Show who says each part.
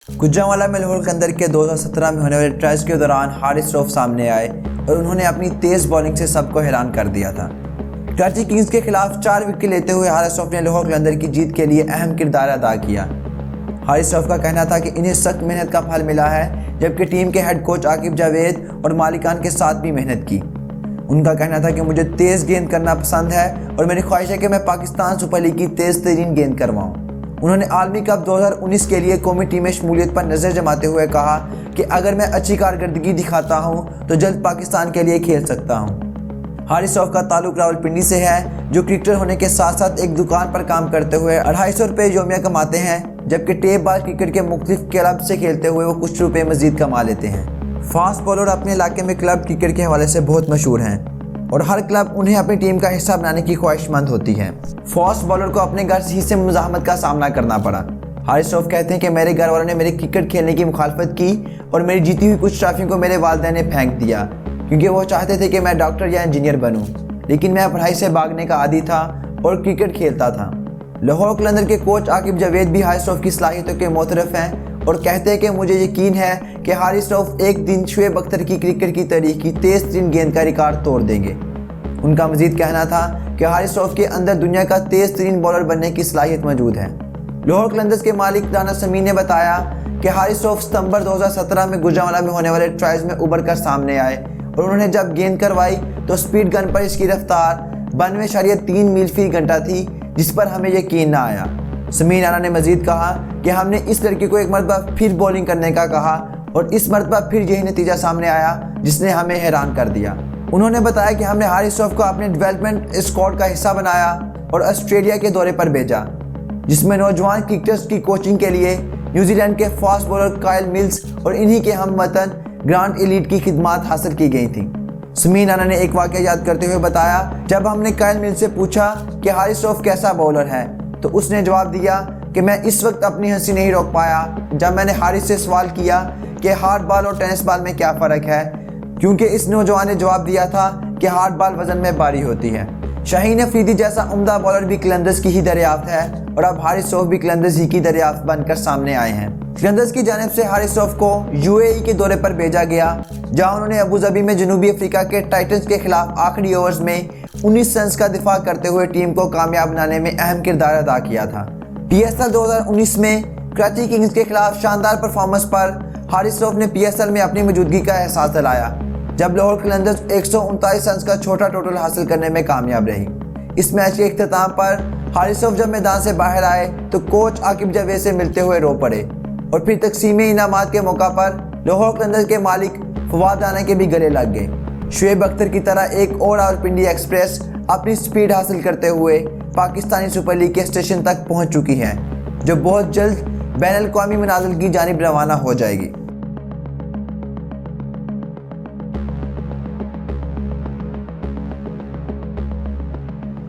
Speaker 1: गुजरांवाला में लाहौर कलंदर के 2017 में होने वाले ट्रायल्स के दौरान हारिस रऊफ सामने आए और उन्होंने अपनी तेज बॉलिंग से सबको हैरान कर दिया था। कराची किंग्स के खिलाफ 4 विकेट लेते हुए हारिस रऊफ ने लाहौर कलंदर की जीत के लिए अहम किरदार अदा किया। हारिस रऊफ का कहना था कि इन्हें सख्त मेहनत का फल मिला है, जबकि टीम के हेड कोच आकिब जावेद और मालिकान के साथ भी मेहनत की। उनका कहना था कि मुझे तेज़ गेंद करना पसंद है और मेरी ख्वाहिश है कि मैं पाकिस्तान सुपर लीग की तेज़ तरीन गेंद करवाऊँ। उन्होंने आलमी कप 2019 के लिए कौमी टीम में शमूलियत पर नज़र जमाते हुए कहा कि अगर मैं अच्छी कारकर्दगी दिखाता हूं तो जल्द पाकिस्तान के लिए खेल सकता हूं। हारिस रऊफ का ताल्लुक रावलपिंडी से है, जो क्रिकेटर होने के साथ साथ एक दुकान पर काम करते हुए 250 रुपये योमिया कमाते हैं, जबकि टेप बाल क्रिकेट के मुख्तलिफ क्लब से खेलते हुए वो कुछ रुपये मजीद कमा लेते हैं। फास्ट बॉलर अपने इलाके में क्लब क्रिकेट के हवाले से बहुत मशहूर हैं और हर क्लब उन्हें अपनी टीम का हिस्सा बनाने की ख्वाहिशमंद होती है। फास्ट बॉलर को अपने घर ही से मुज़ाहमत का सामना करना पड़ा। हारिस रऊफ कहते हैं कि मेरे घर वालों ने मेरे क्रिकेट खेलने की मुखालफत की और मेरी जीती हुई कुछ ट्रॉफियों को मेरे वालिदैन ने फेंक दिया, क्योंकि वो चाहते थे कि मैं डॉक्टर या इंजीनियर बनूं, लेकिन मैं पढ़ाई से भागने का आदी था और क्रिकेट खेलता था। लाहौर कलंदर के कोच आकिब जावेद भी हारिस रऊफ की सलाहियतों के मोतरफ हैं और कहते हैं कि मुझे यकीन है कि हारिस रऊफ एक दिन शुएब अख्तर की क्रिकेट की तारीख की तेज़ तरीन गेंद का रिकॉर्ड तोड़ देंगे। उनका मजीद कहना था कि हारिस रऊफ के अंदर दुनिया का तेज़ तरीन बॉलर बनने की सलाहियत मौजूद है। लाहौर कलंदर्स के मालिक राना समीर ने बताया कि हारिस रऊफ सितंबर 2017 में गुजरांवाला में होने वाले ट्रायल्स में उभर कर सामने आए और उन्होंने जब गेंद करवाई तो स्पीड गन पर इसकी रफ्तार 92.3 मील फी घंटा थी, जिस पर हमें यकीन ना आया। समीर राना ने मजीद कहा कि हमने इस लड़के को एक मरतबा फिर बॉलिंग करने का कहा और इस मरतबा फिर यही नतीजा सामने आया, जिसने हमें हैरान कर दिया। उन्होंने बताया कि हमने हारिस रऊफ को अपने डेवलपमेंट स्क्वाड का हिस्सा बनाया और ऑस्ट्रेलिया के दौरे पर भेजा, जिसमें नौजवान क्रिकेटर्स की कोचिंग के लिए न्यूजीलैंड के फास्ट बॉलर कायल मिल्स और इन्हीं के हम वतन ग्रांड एलीट की खिदमात हासिल की गई थी। समीर राना ने एक वाक़या याद करते हुए बताया, जब हमने कायल मिल्स से पूछा कि हारिस रऊफ कैसा बॉलर है तो उसने जवाब दिया कि मैं इस वक्त अपनी हंसी नहीं रोक पाया जब मैंने हारिस से सवाल किया कि हार्ड बॉल और टेनिस बॉल में क्या फ़र्क है, क्योंकि इस नौजवान ने जवाब दिया था कि हार्ड बॉल वजन में भारी होती है। शाहीन अफरीदी जैसा उम्दा बॉलर भी कलंदर्स की ही दरियाफ्त है और अब हारिस रऊफ भी कलंदर्स ही की दरियाफ्त बनकर सामने आए हैं। कलंदर्स की जानिब से हारिस रऊफ को यूएई के दौरे पर भेजा गया, जहां उन्होंने अबू धाबी में जनूबी अफ्रीका के टाइटंस के खिलाफ आखिरी ओवर्स में 19 रन्स का दिफा करते हुए टीम को कामयाब बनाने में अहम किरदार अदा किया था। PSL 2019 में कराची किंग्स के खिलाफ शानदार परफॉर्मेंस पर हारिस रऊफ ने PSL में अपनी मौजूदगी का एहसास दिलाया, जब लाहौर कलंदर्स 139 रन्स का छोटा टोटल हासिल करने में कामयाब रही। इस मैच के इख्तिताम पर हारिस रऊफ जब मैदान से बाहर आए तो कोच आकिब जावेद से मिलते हुए रो पड़े और फिर तकसीम इनामात के मौका पर लाहौर कलंदर्स के मालिक फवाद राना के भी गले लग गए। शुएब अख्तर की तरह एक और रावलपिंडी एक्सप्रेस अपनी स्पीड हासिल करते हुए पाकिस्तानी सुपर लीग के स्टेशन तक पहुँच चुकी है, जो बहुत जल्द बैनुल अक़वामी मनाज़िल की जानिब रवाना हो जाएगी।